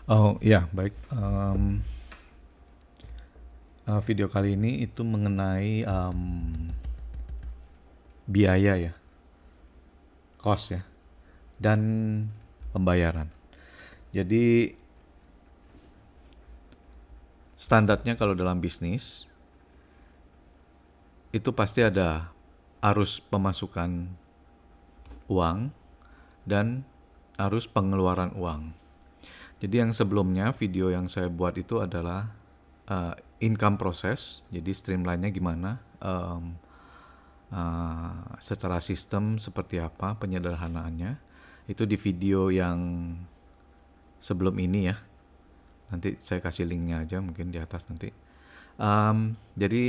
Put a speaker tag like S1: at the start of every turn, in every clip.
S1: Oh ya, baik. Video kali ini itu mengenai biaya ya, cost ya, dan pembayaran. Jadi standarnya kalau dalam bisnis itu pasti ada arus pemasukan uang dan arus pengeluaran uang. Jadi yang sebelumnya video yang saya buat itu adalah income process, jadi streamline-nya gimana, secara sistem seperti apa penyederhanaannya. Itu di video yang sebelum ini ya. Nanti saya kasih linknya aja mungkin di atas nanti. Jadi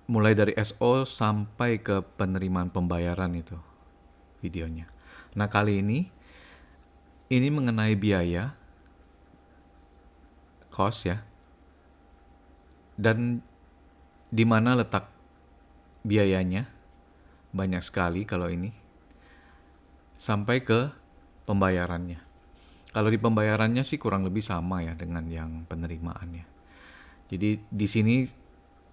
S1: mulai dari SO sampai ke penerimaan pembayaran itu videonya. Nah kali ini mengenai biaya, cost ya, dan di mana letak biayanya, banyak sekali kalau ini, sampai ke pembayarannya. Kalau di pembayarannya sih kurang lebih sama ya dengan yang penerimaannya. Jadi di sini,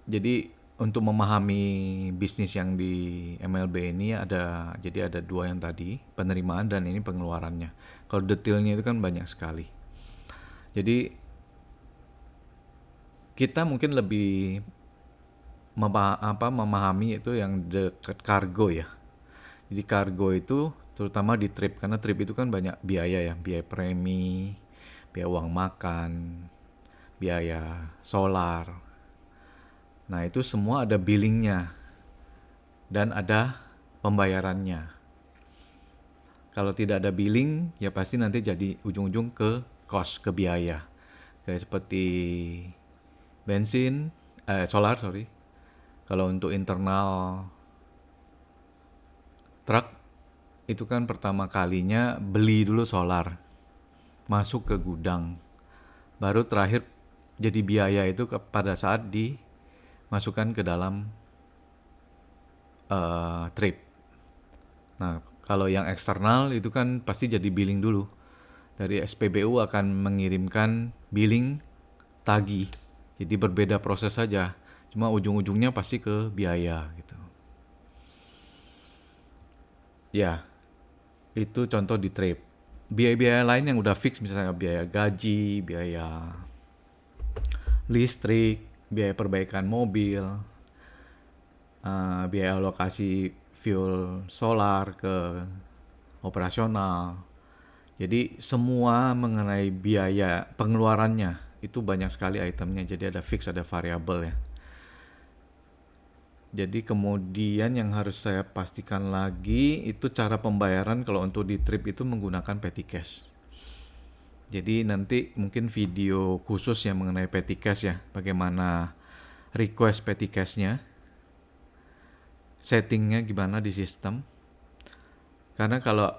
S1: jadi untuk memahami bisnis yang di MLB ini jadi ada dua yang tadi, penerimaan dan ini pengeluarannya. Kalau detailnya itu kan banyak sekali. Jadi kita mungkin lebih memahami itu yang dekat kargo ya. Jadi kargo itu terutama di trip, karena trip itu kan banyak biaya ya, biaya premi, biaya uang makan, biaya solar. Nah itu semua ada billingnya dan ada pembayarannya. Kalau tidak ada billing ya pasti nanti jadi ujung-ujung ke cost, ke biaya. Kayak seperti bensin, solar sorry. Kalau untuk internal truk itu kan pertama kalinya beli dulu solar, masuk ke gudang, baru terakhir jadi biaya itu pada saat dimasukkan ke dalam trip. Nah kalau yang eksternal itu kan pasti jadi billing dulu. Dari SPBU akan mengirimkan billing tagih. Jadi berbeda proses saja. Cuma ujung-ujungnya pasti ke biaya gitu. Ya, itu contoh di trip. Biaya-biaya lain yang udah fix misalnya biaya gaji, biaya listrik, biaya perbaikan mobil, biaya alokasi fuel solar ke operasional. Jadi semua mengenai biaya pengeluarannya itu banyak sekali itemnya. Jadi ada fix, ada variabel ya. Jadi kemudian yang harus saya pastikan lagi itu cara pembayaran kalau untuk di trip itu menggunakan petty cash. Jadi nanti mungkin video khusus yang mengenai petty cash ya, bagaimana request petty cash-nya, settingnya gimana di sistem. Karena kalau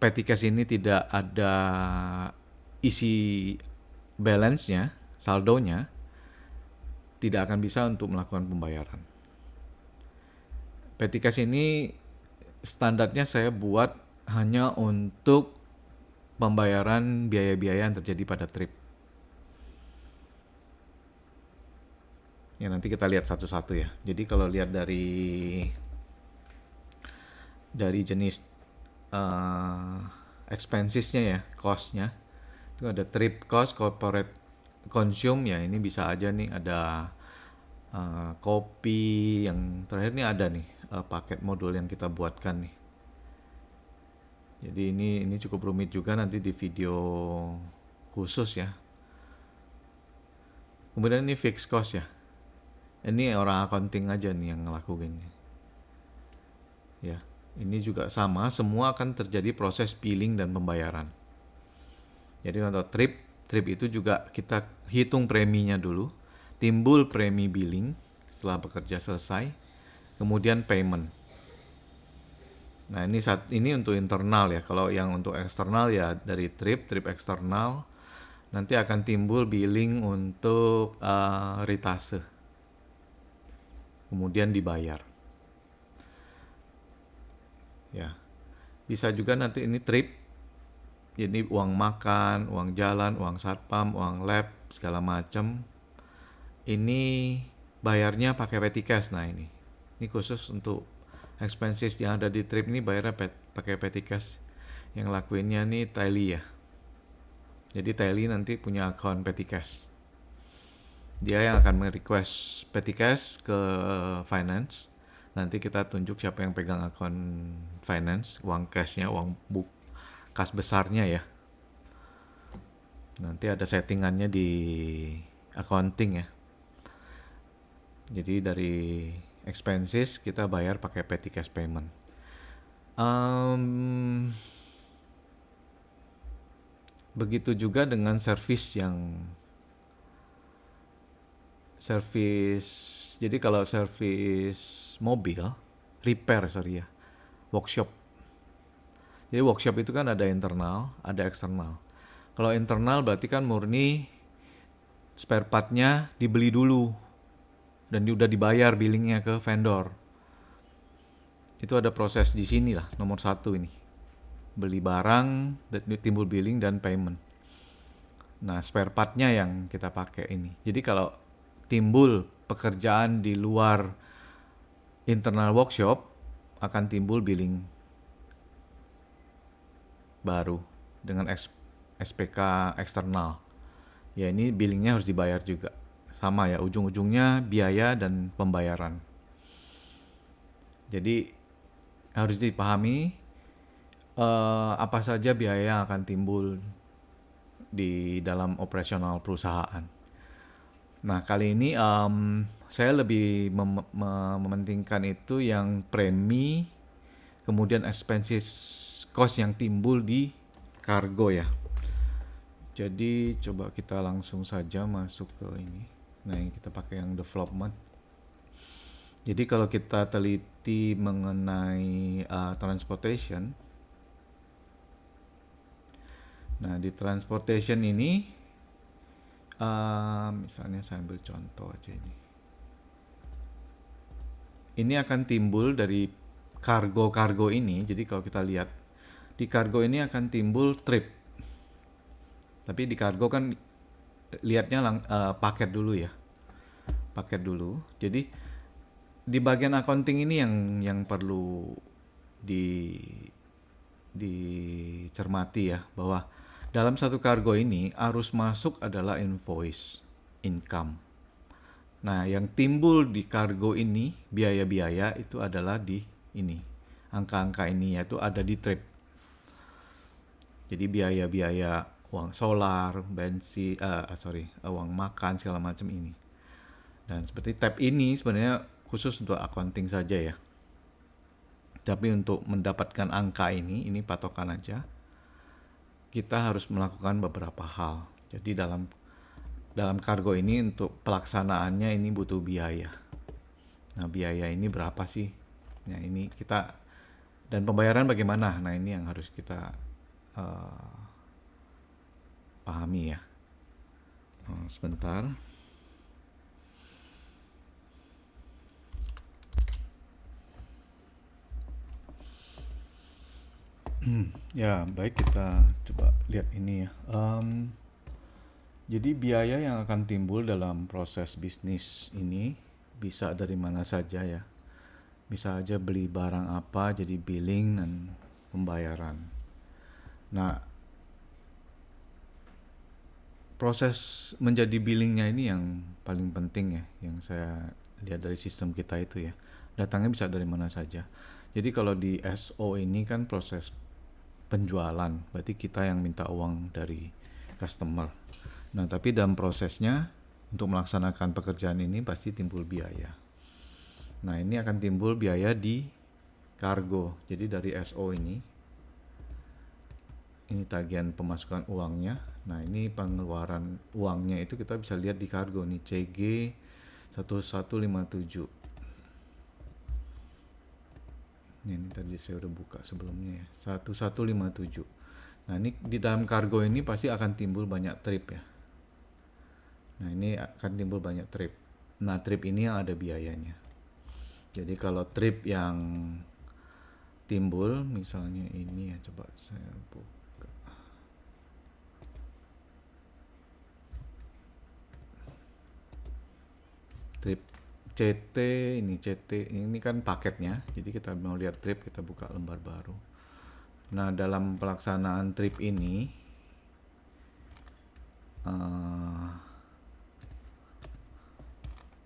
S1: petty cash ini tidak ada isi balance-nya, saldonya, tidak akan bisa untuk melakukan pembayaran. Petty cash ini standarnya saya buat hanya untuk pembayaran biaya-biaya yang terjadi pada trip. Ya nanti kita lihat satu-satu ya. Jadi kalau lihat dari jenis expensesnya ya, cost-nya, itu ada trip cost, corporate consume ya, ini bisa aja nih ada kopi, yang terakhir nih ada nih paket modul yang kita buatkan nih. Jadi ini cukup rumit juga, nanti di video khusus ya. Kemudian ini fixed cost ya. Ini orang accounting aja nih yang ngelakuin. Ya, ini juga sama, semua akan terjadi proses billing dan pembayaran. Jadi untuk trip itu juga kita hitung preminya dulu, timbul premi billing setelah bekerja selesai, kemudian payment. Nah ini untuk internal ya. Kalau yang untuk eksternal ya dari trip eksternal nanti akan timbul billing untuk ritase, kemudian dibayar. Ya, bisa juga nanti ini trip Jadi uang makan, uang jalan, uang satpam, uang lab, segala macam. Ini bayarnya pakai petty cash. Nah ini khusus untuk expenses yang ada di trip ini bayarnya pakai petty cash. Yang lakuinnya nih Tally ya. Jadi Tally nanti punya akun petty cash. Dia yang akan merequest petty cash ke finance. Nanti kita tunjuk siapa yang pegang akun finance, uang cashnya, uang kas besarnya ya. Nanti ada settingannya di accounting ya. Jadi dari expenses kita bayar pakai petty cash payment. Begitu juga dengan service. Jadi kalau service mobil, repair sorry ya, workshop. Jadi workshop itu kan ada internal, ada eksternal. Kalau internal berarti kan murni spare partnya dibeli dulu dan udah dibayar billingnya ke vendor. Itu ada proses di sini lah, nomor 1 ini. Beli barang, timbul billing dan payment. Nah, spare partnya yang kita pakai ini. Jadi kalau timbul pekerjaan di luar internal workshop, akan timbul billing baru dengan SPK eksternal. Ya ini billingnya harus dibayar juga. Sama ya, ujung-ujungnya biaya dan pembayaran. Jadi harus dipahami apa saja biaya yang akan timbul di dalam operasional perusahaan. Nah kali ini saya lebih mementingkan itu yang premi, kemudian expenses cost yang timbul di kargo ya. Jadi coba kita langsung saja masuk ke ini. Nah ini kita pakai yang development. Jadi kalau kita teliti mengenai transportation, nah di transportation ini, misalnya saya ambil contoh aja ini. Ini akan timbul dari kargo-kargo ini. Jadi kalau kita lihat di kargo ini akan timbul trip. Tapi di kargo kan lihatnya paket dulu ya. Paket dulu. Jadi di bagian accounting ini yang perlu dicermati ya, bahwa dalam satu kargo ini arus masuk adalah invoice, income. Nah, yang timbul di kargo ini biaya-biaya itu adalah di ini. Angka-angka ini yaitu ada di trip. Jadi biaya-biaya uang solar, bensin, uang makan segala macam ini. Dan seperti tab ini sebenarnya khusus untuk accounting saja ya. Tapi untuk mendapatkan angka ini patokan aja. Kita harus melakukan beberapa hal. Jadi dalam kargo ini untuk pelaksanaannya ini butuh biaya. Nah, biaya ini berapa sih? Nah, ini kita dan pembayaran bagaimana? Nah, ini yang harus kita pahami ya. Sebentar. Ya, baik, kita coba lihat ini ya. Jadi biaya yang akan timbul dalam proses bisnis ini bisa dari mana saja ya. Bisa aja beli barang apa jadi billing dan pembayaran. Nah, proses menjadi billingnya ini yang paling penting ya, yang saya lihat dari sistem kita itu ya. Datangnya bisa dari mana saja. Jadi kalau di SO ini kan proses penjualan, berarti kita yang minta uang dari customer. Nah, tapi dalam prosesnya untuk melaksanakan pekerjaan ini pasti timbul biaya. Nah, ini akan timbul biaya di kargo. Jadi dari SO ini tagihan pemasukan uangnya. Nah, ini pengeluaran uangnya itu kita bisa lihat di kargo nih, CG 1157. Ini tadi saya udah buka sebelumnya ya, 1157. Nah, ini di dalam kargo ini pasti akan timbul banyak trip ya. Nah, ini akan timbul banyak trip. Nah, trip ini yang ada biayanya. Jadi kalau trip yang timbul misalnya ini ya, coba saya buka. Trip CT, ini CT ini kan paketnya. Jadi kita mau lihat trip, kita buka lembar baru. Nah, dalam pelaksanaan trip ini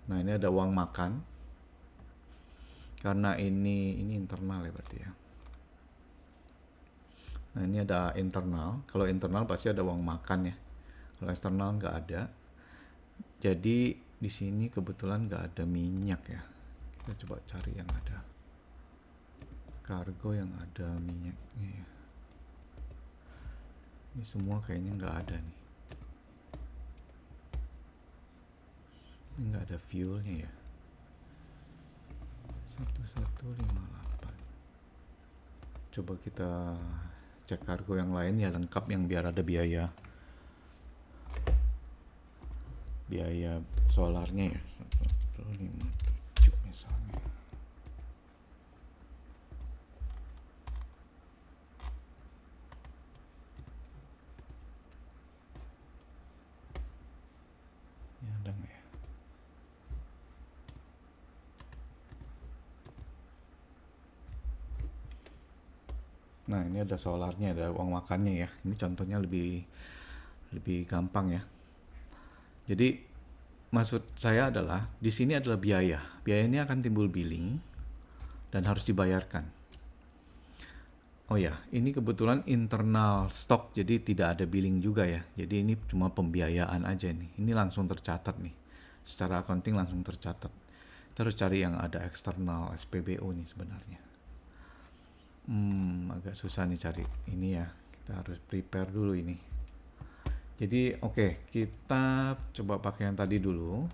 S1: nah ini ada uang makan. Karena ini internal ya berarti ya. Nah, ini ada internal. Kalau internal pasti ada uang makan ya. Kalau eksternal nggak ada. Jadi di sini kebetulan nggak ada minyak ya. Kita coba cari yang ada kargo yang ada minyaknya ya. Ini semua kayaknya nggak ada nih. Ini nggak ada fuelnya ya. 1158. Coba kita cek kargo yang lain ya, lengkap yang biar ada biaya solarnya ya. 1157 misalnya. Ya ada nggak ya? Nah, ini ada solarnya, ada uang makannya ya. Ini contohnya lebih gampang ya. Jadi maksud saya adalah di sini adalah biaya. Biaya ini akan timbul billing dan harus dibayarkan. Oh ya, ini kebetulan internal stok, jadi tidak ada billing juga ya. Jadi ini cuma pembiayaan aja nih. Ini langsung tercatat nih. Secara accounting langsung tercatat. Kita harus cari yang ada eksternal SPBO nih sebenarnya. Agak susah nih cari ini ya. Kita harus prepare dulu ini. Jadi oke, kita coba pakai yang tadi dulu.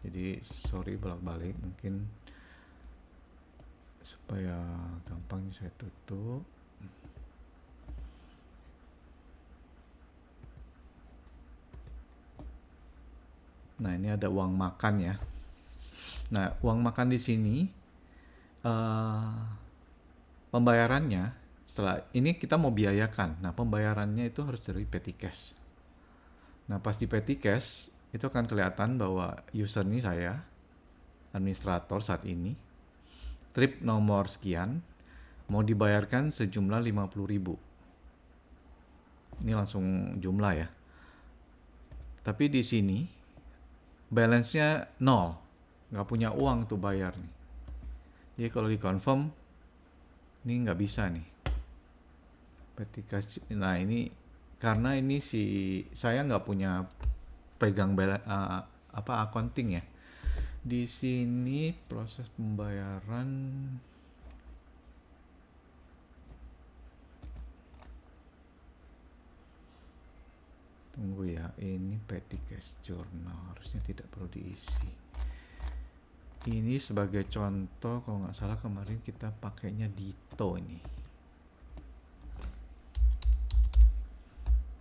S1: Jadi sorry bolak-balik, mungkin supaya gampang saya tutup. Nah, ini ada uang makan ya. Nah, uang makan di sini pembayarannya setelah ini kita mau biayakan. Nah, pembayarannya itu harus dari petty cash. Nah, pas di petty cash itu akan kelihatan bahwa user ini saya, administrator saat ini, trip nomor sekian, mau dibayarkan sejumlah 50.000. Ini langsung jumlah ya. Tapi di sini balance-nya 0, nggak punya uang tuh bayar nih. Jadi kalau di confirm ini nggak bisa nih. Nah ini karena ini saya nggak punya pegang accounting ya. Di sini proses pembayaran tunggu ya, ini petty cash journal harusnya tidak perlu diisi. Ini sebagai contoh kalau nggak salah kemarin kita pakainya Dito ini.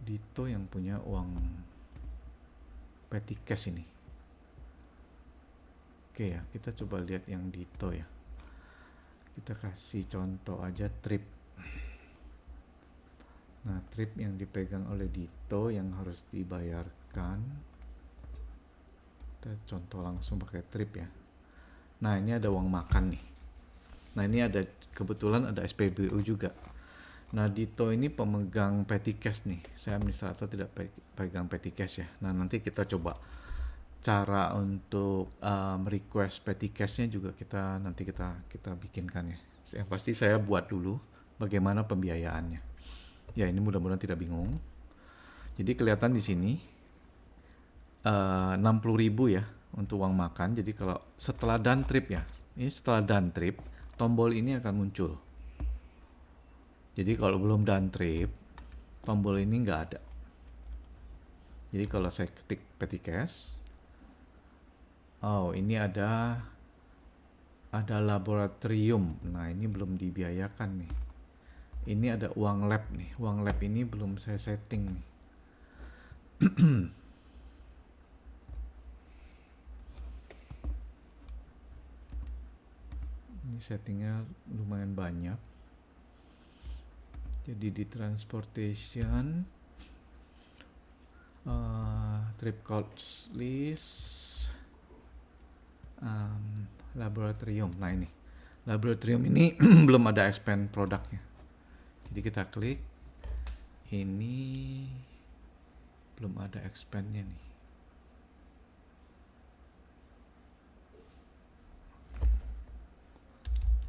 S1: Dito yang punya uang petty cash ini. Oke ya, kita coba lihat yang Dito ya. Kita kasih contoh aja trip. Nah, trip yang dipegang oleh Dito yang harus dibayarkan. Kita contoh langsung pakai trip ya. Nah, ini ada uang makan nih. Nah, ini ada kebetulan ada SPBU juga. Nah, Dito ini pemegang petty cash nih. Saya administrator tidak pegang petty cash ya. Nah, nanti kita coba cara untuk request petty cash-nya juga nanti kita bikinkan ya. Yang pasti saya buat dulu bagaimana pembiayaannya. Ya, ini mudah-mudahan tidak bingung. Jadi kelihatan di sini 60.000 ya untuk uang makan. Jadi kalau setelah done trip ya, ini setelah done trip, tombol ini akan muncul. Jadi kalau belum done trip, tombol ini nggak ada. Jadi kalau saya ketik petty cash, oh ini ada laboratorium. Nah ini belum dibiayakan nih. Ini ada uang lab nih. Uang lab ini belum saya setting nih. Ini settingnya lumayan banyak. Jadi di transportation, trip cost list, Laboratorium. Nah ini laboratorium ini belum ada expand produknya, jadi kita klik, ini belum ada expandnya nih.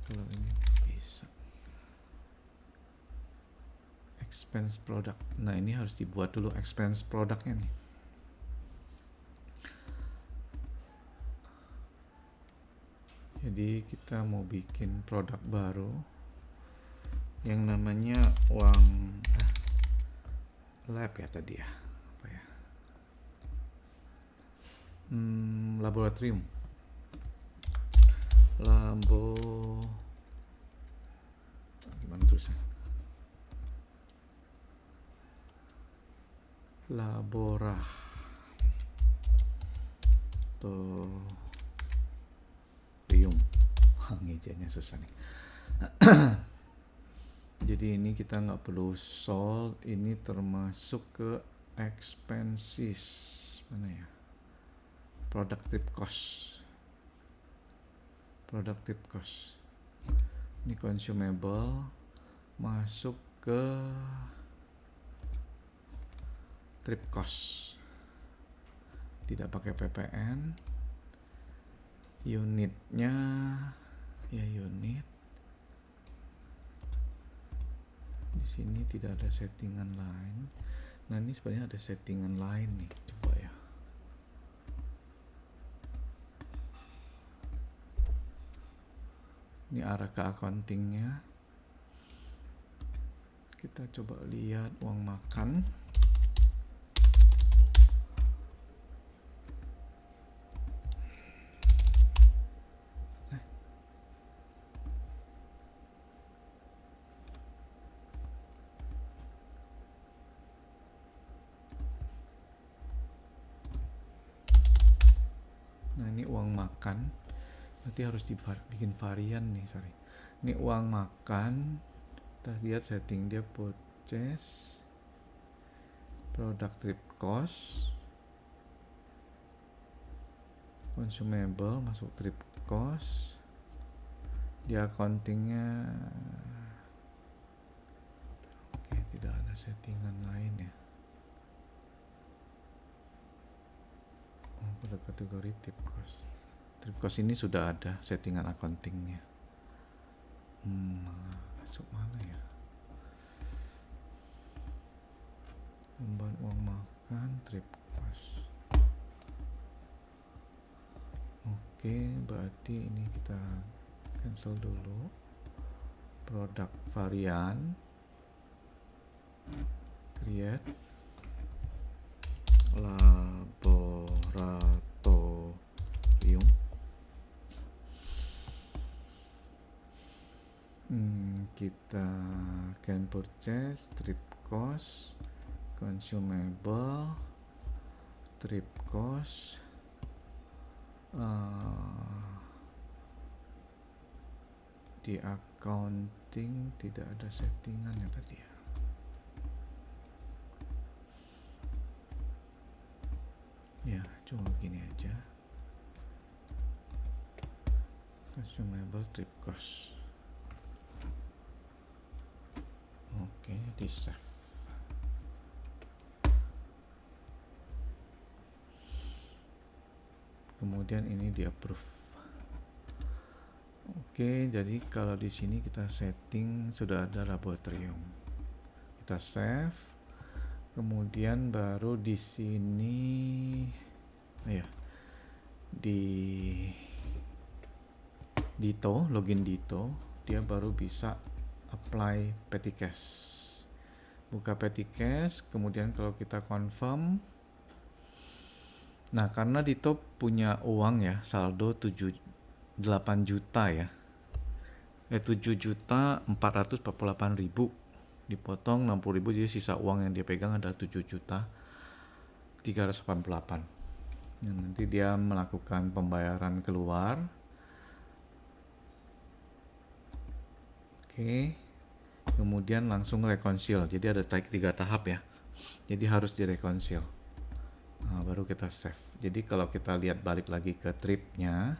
S1: Kalau ini bisa expense product. Nah ini harus dibuat dulu expense produknya nih. Jadi kita mau bikin produk baru yang namanya uang lab ya tadi ya, apa ya, laboratorium, gimana tulisnya, laboratorium. Ngejanya susah nih. Jadi ini kita nggak perlu solve, ini termasuk ke expenses, mana ya, productive cost. Ini consumable masuk ke trip cost, tidak pakai PPN. Unitnya ya unit. Di sini tidak ada settingan lain. Nah ini sebenarnya ada settingan lain nih, coba ya. Ini arah ke accountingnya. Kita coba lihat uang makan. Nah ini uang makan, berarti harus dibikin varian nih, sorry. Ini uang makan, kita lihat setting dia purchase, product trip cost, consumable masuk trip cost, di accountingnya oke, tidak ada settingan lain ya. Pada kategori trip cost. Trip cost ini sudah ada settingan accountingnya. Masuk mana ya? Tambahan uang makan, trip cost. Oke, berarti ini kita cancel dulu. Produk varian, create laboratorium. Kita can purchase, trip cost, consumable, trip cost, di accounting tidak ada settingan ya tadi ya. Ya cuma gini aja, consumable, trip cost. Oke, di save. Kemudian ini di approve. Oke, jadi kalau di sini kita setting sudah ada laboratorium. Kita save. Kemudian baru di sini di Dito, login Dito, dia baru bisa apply petty cash. Buka petty cash, kemudian kalau kita confirm, nah karena Dito punya uang ya, saldo 8 juta ya, 7.448.000, dipotong 60.000, jadi sisa uang yang dia pegang adalah 7.388. Nah, nanti dia melakukan pembayaran keluar. Oke, kemudian langsung rekonsil. Jadi ada 3 tahap ya, jadi harus direkonsil. Nah, baru kita save. Jadi kalau kita lihat balik lagi ke tripnya,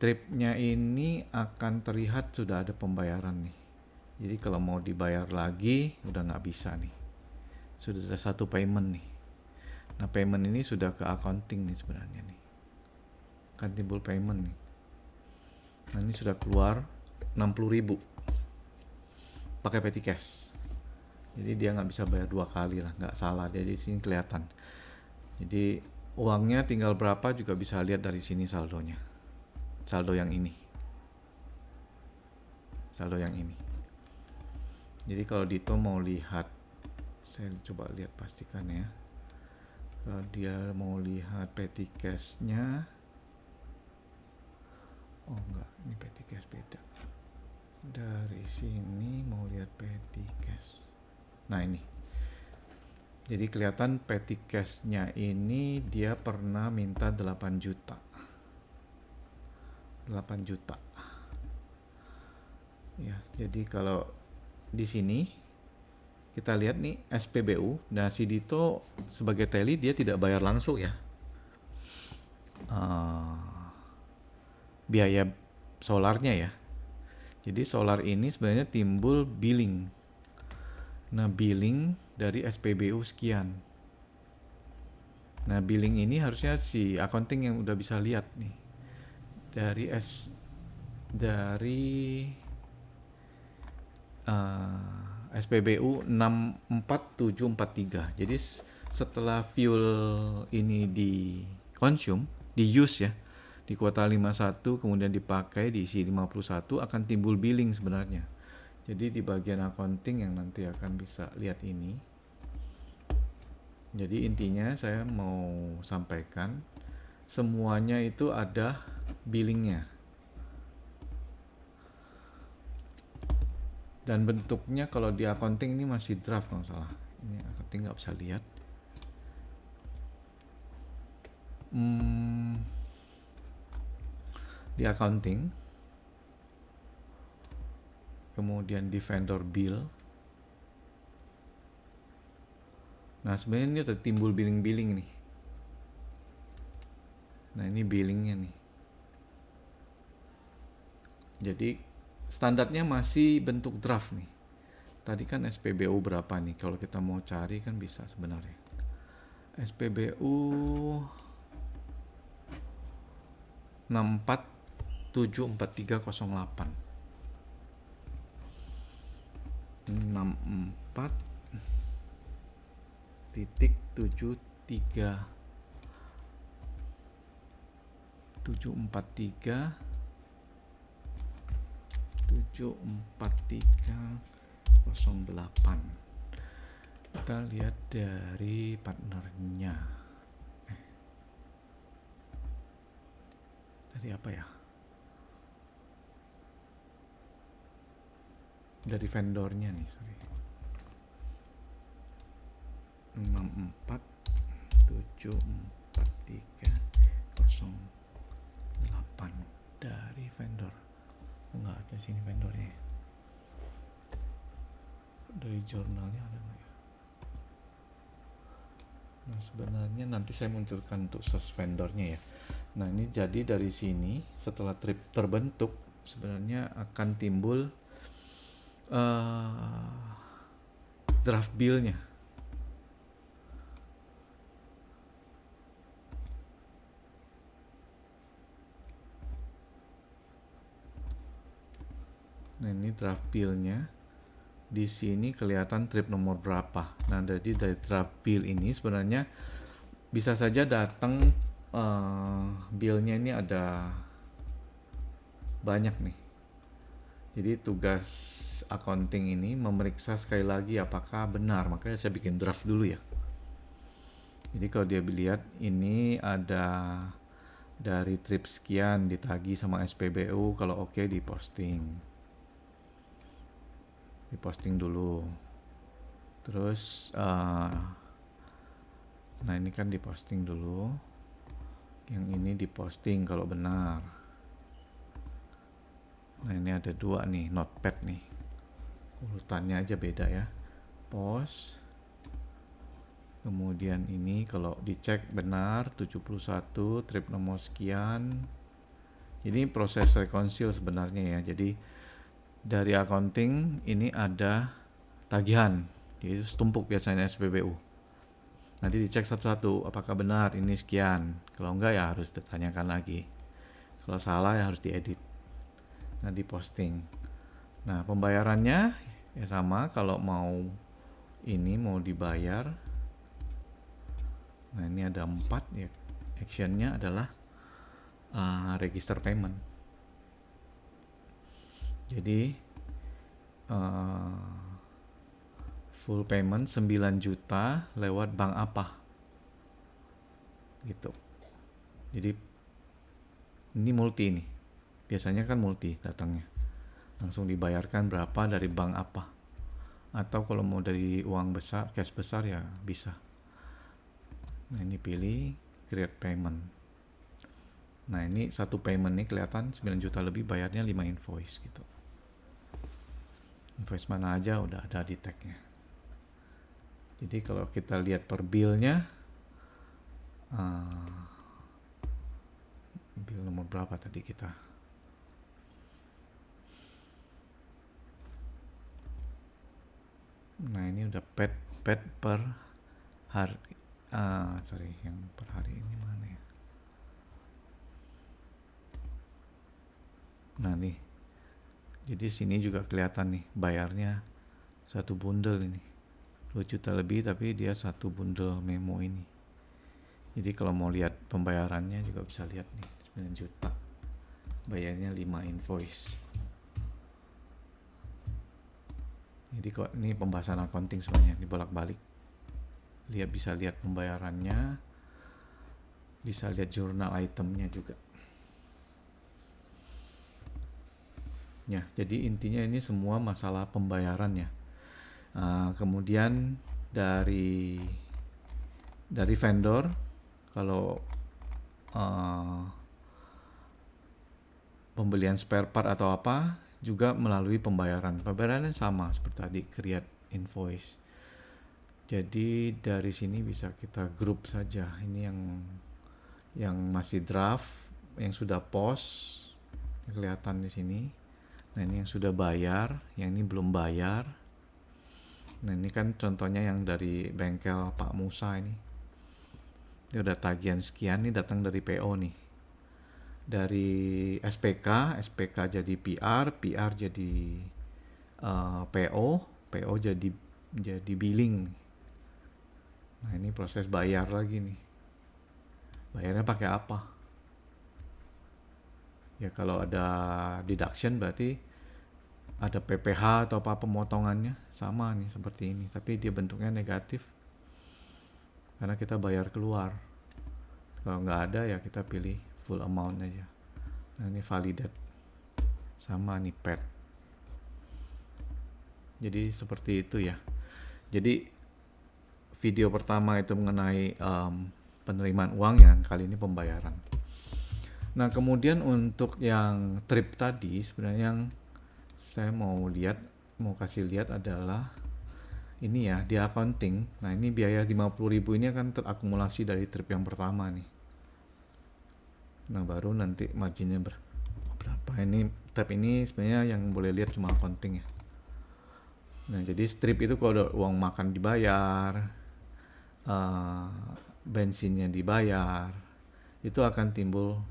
S1: Tripnya ini akan terlihat sudah ada pembayaran nih. Jadi kalau mau dibayar lagi udah nggak bisa nih. Sudah ada satu payment nih. Nah payment ini sudah ke accounting nih sebenarnya nih. Kan timbul payment nih. Nah ini sudah keluar 60.000 pakai petty cash. Jadi dia nggak bisa bayar 2 kali lah, nggak salah. Dia di sini kelihatan. Jadi uangnya tinggal berapa juga bisa lihat dari sini saldonya. Saldo yang ini. Saldo yang ini. Jadi kalau Dito mau lihat, saya coba lihat pastikan ya. Kalau dia mau lihat petty cash-nya, oh enggak, ini petty cash beda. Dari sini mau lihat petty cash. Nah ini. Jadi kelihatan petty cash-nya ini dia pernah minta 8 juta. 8 juta. Ya, jadi kalau di sini kita lihat nih SPBU. Nah, si Dito sebagai teli dia tidak bayar langsung ya. Biaya solarnya ya. Jadi solar ini sebenarnya timbul billing. Nah, billing dari SPBU sekian. Nah, billing ini harusnya si accounting yang udah bisa lihat nih. Dari SPBU 64743. Jadi setelah fuel ini di consume, di use ya, di kuota 51 kemudian dipakai diisi 51 akan timbul billing sebenarnya. Jadi di bagian accounting yang nanti akan bisa lihat ini. Jadi intinya saya mau sampaikan semuanya itu ada billingnya. Dan bentuknya kalau di accounting ini masih draft kalau salah. Ini accounting nggak bisa lihat. Di accounting, kemudian di vendor bill. Nah sebenarnya ini udah timbul billing-billing nih. Nah ini billingnya nih. Jadi standarnya masih bentuk draft nih. Tadi kan SPBU berapa nih? Kalau kita mau cari kan bisa sebenarnya. SPBU 647308. 64.73 743 74308. Kita lihat dari partnernya. Dari apa ya? Dari vendornya nih, sorry. 64.74308 dari vendor. Enggak ada sini vendornya. Dari jurnalnya ada nggak ya? Nah sebenarnya nanti saya munculkan untuk search vendornya ya. Nah ini jadi dari sini setelah trip terbentuk sebenarnya akan timbul draft bill-nya. Nah ini draft bill-nya. Di sini kelihatan trip nomor berapa. Nah jadi dari draft bill ini sebenarnya bisa saja datang bill-nya ini ada banyak nih. Jadi tugas accounting ini memeriksa sekali lagi apakah benar. Makanya saya bikin draft dulu ya. Jadi kalau dia lihat ini ada dari trip sekian ditagih sama SPBU, kalau oke diposting dulu. Terus nah ini kan diposting dulu. Yang ini diposting kalau benar. Nah ini ada 2 nih, notepad nih. Urutannya aja beda ya. Post. Kemudian ini kalau dicek benar 71 trip nomor sekian Ini proses rekonsil sebenarnya ya. Jadi dari accounting ini ada tagihan, jadi setumpuk biasanya SPBU. Nanti dicek satu-satu apakah benar ini sekian. Kalau enggak ya harus ditanyakan lagi. Kalau salah ya harus diedit. Nah, diposting. Nah, pembayarannya ya sama, kalau mau dibayar. Nah, ini ada 4 ya. Actionnya adalah register payment. Jadi full payment 9 juta lewat bank apa gitu. Jadi ini multi nih, biasanya kan multi datangnya, langsung dibayarkan berapa dari bank apa, atau kalau mau dari uang besar, cash besar ya bisa. Nah, ini pilih create payment. Nah, ini satu payment nih kelihatan 9 juta lebih, bayarnya 5 invoice gitu. Invoice mana aja udah ada di tagnya. Jadi kalau kita lihat per bill-nya, bill nomor berapa tadi kita? Nah, ini udah paid per hari. Yang per hari ini mana ya? Nah, nih. Jadi sini juga kelihatan nih bayarnya satu bundle ini. 2 juta lebih tapi dia satu bundle memo ini. Jadi kalau mau lihat pembayarannya juga bisa lihat nih, 9 juta. Bayarnya 5 invoice. Jadi kok ini pembahasan accounting sebenarnya, dibolak-balik. Bisa lihat pembayarannya, bisa lihat jurnal itemnya juga. Ya, jadi intinya ini semua masalah pembayaran ya. Kemudian dari vendor, kalau pembelian spare part atau apa juga melalui pembayarannya sama seperti tadi, create invoice. Jadi dari sini bisa kita grup saja. Ini yang masih draft, yang sudah post kelihatan di sini. Nah, ini yang sudah bayar, yang ini belum bayar. Nah, ini kan contohnya yang dari bengkel Pak Musa ini. Ini udah tagihan sekian, nih datang dari PO nih. Dari SPK jadi PR jadi PO jadi billing. Nah, ini proses bayar lagi nih. Bayarnya pakai apa? Ya kalau ada deduction berarti ada PPh atau apa pemotongannya, sama nih seperti ini, tapi dia bentuknya negatif karena kita bayar keluar. Kalau nggak ada ya kita pilih full amount aja. Nah, ini validate, sama nih paid. Jadi seperti itu ya. Jadi video pertama itu mengenai penerimaan uang, yang kali ini pembayaran. Nah, kemudian untuk yang trip tadi, sebenarnya yang saya mau kasih lihat adalah ini ya, di accounting. Nah, ini biaya 50.000 ini akan terakumulasi dari trip yang pertama nih. Nah, baru nanti marginnya berapa. Ini tab ini sebenarnya yang boleh lihat cuma accounting ya. Nah, jadi strip itu kalau uang makan dibayar, bensinnya dibayar, itu akan timbul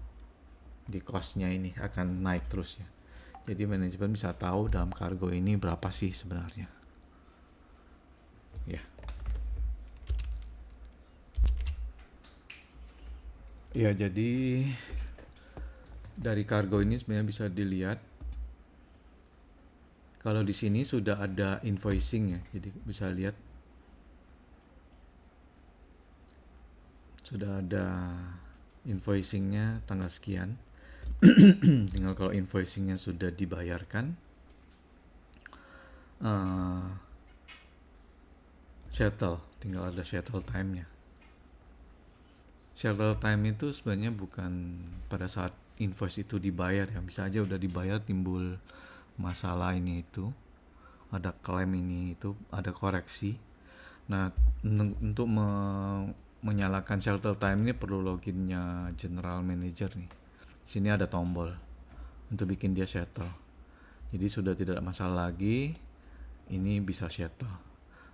S1: di cost-nya, ini akan naik terus ya. Jadi manajemen bisa tahu dalam kargo ini berapa sih sebenarnya. Ya. Ya, jadi dari kargo ini sebenarnya bisa dilihat kalau di sini sudah ada invoicing ya. Jadi bisa lihat sudah ada invoicingnya tanggal sekian. Tinggal kalau invoicingnya sudah dibayarkan, settle, tinggal ada settle time-nya. Settle time itu sebenarnya bukan pada saat invoice itu dibayar ya, bisa aja udah dibayar timbul masalah ini itu, ada klaim ini itu, ada koreksi. Nah, untuk menyalakan settle time ini perlu loginnya general manager nih. Sini ada tombol untuk bikin dia settle. Jadi sudah tidak ada masalah lagi, ini bisa settle.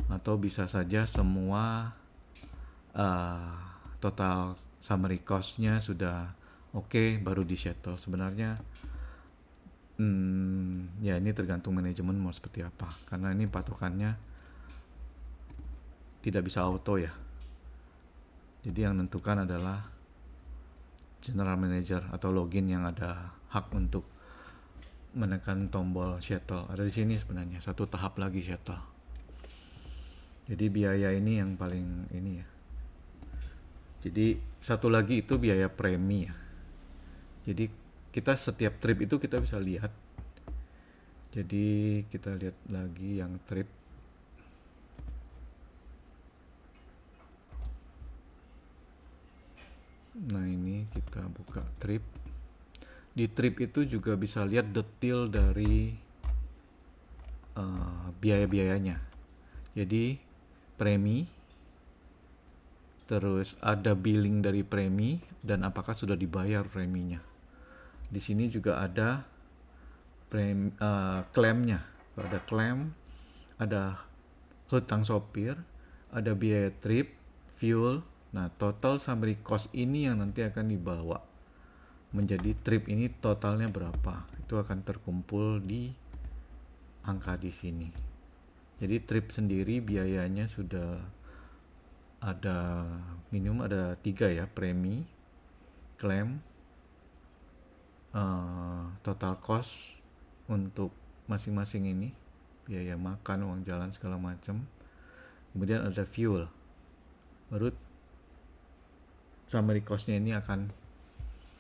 S1: Atau bisa saja semua total summary cost-nya sudah oke, baru di settle. Sebenarnya ya ini tergantung manajemen mau seperti apa, karena ini patokannya tidak bisa auto ya. Jadi yang menentukan adalah general manager atau login yang ada hak untuk menekan tombol settle. Ada di sini sebenarnya, satu tahap lagi settle. Jadi biaya ini yang paling ini ya. Jadi satu lagi itu biaya premi ya. Jadi kita setiap trip itu kita bisa lihat. Jadi kita lihat lagi yang trip. Nah ini kita buka trip. Di trip itu juga bisa lihat detail dari biaya-biayanya. Jadi premi, terus ada billing dari premi dan apakah sudah dibayar preminya. Di sini juga ada klaimnya. Ada klaim, ada hutang sopir, ada biaya trip, fuel. Nah, total summary cost ini yang nanti akan dibawa menjadi trip ini totalnya berapa. Itu akan terkumpul di angka di sini. Jadi trip sendiri biayanya sudah ada minimum ada 3 ya, premi, klaim, total cost untuk masing-masing ini, biaya makan, uang jalan segala macam. Kemudian ada fuel. Baru summary cost-nya ini akan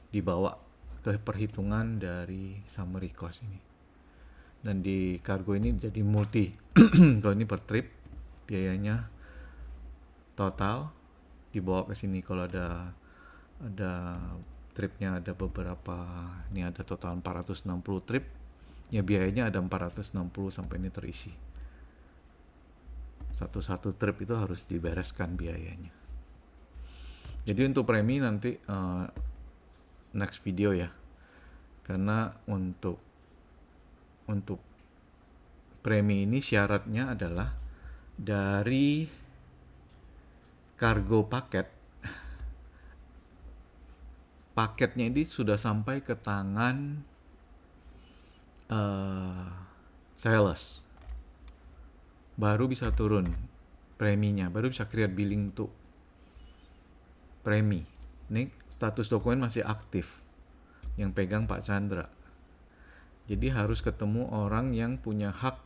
S1: dibawa ke perhitungan dari summary cost ini. Dan di kargo ini jadi multi. Kalau ini per trip biayanya total dibawa ke sini. Kalau ada tripnya ada beberapa, ini ada total 460 trip, ya biayanya ada 460 sampai ini terisi. Satu-satu trip itu harus dibereskan biayanya. Jadi untuk premi nanti next video ya, karena untuk premi ini syaratnya adalah dari kargo paketnya ini sudah sampai ke tangan sales, baru bisa turun preminya, baru bisa create billing untuk premi. Ini status dokumen masih aktif yang pegang Pak Chandra. Jadi harus ketemu orang yang punya hak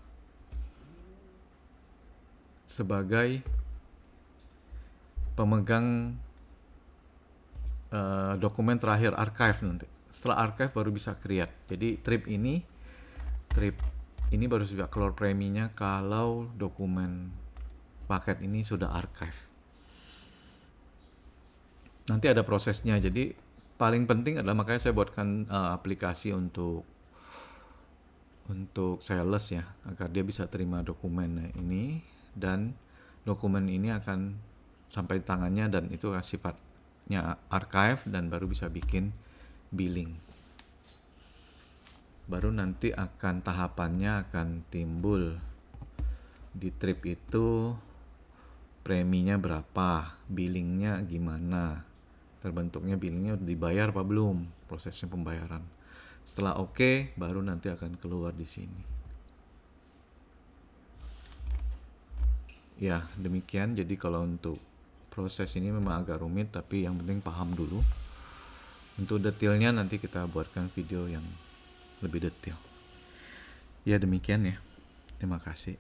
S1: sebagai pemegang dokumen terakhir, archive nanti. Setelah archive baru bisa create. Jadi trip ini baru bisa keluar preminya kalau dokumen paket ini sudah archive. Nanti ada prosesnya. Jadi paling penting adalah, makanya saya buatkan aplikasi untuk sales ya, agar dia bisa terima dokumen ini, dan dokumen ini akan sampai tangannya dan itu sifatnya archive, dan baru bisa bikin billing. Baru nanti akan tahapannya akan timbul di trip itu, preminya berapa, billingnya gimana, terbentuknya billingnya udah dibayar apa belum, prosesnya pembayaran. Setelah oke, baru nanti akan keluar di sini. Ya, demikian. Jadi kalau untuk proses ini memang agak rumit, tapi yang penting paham dulu. Untuk detailnya nanti kita buatkan video yang lebih detail. Ya, demikian ya. Terima kasih.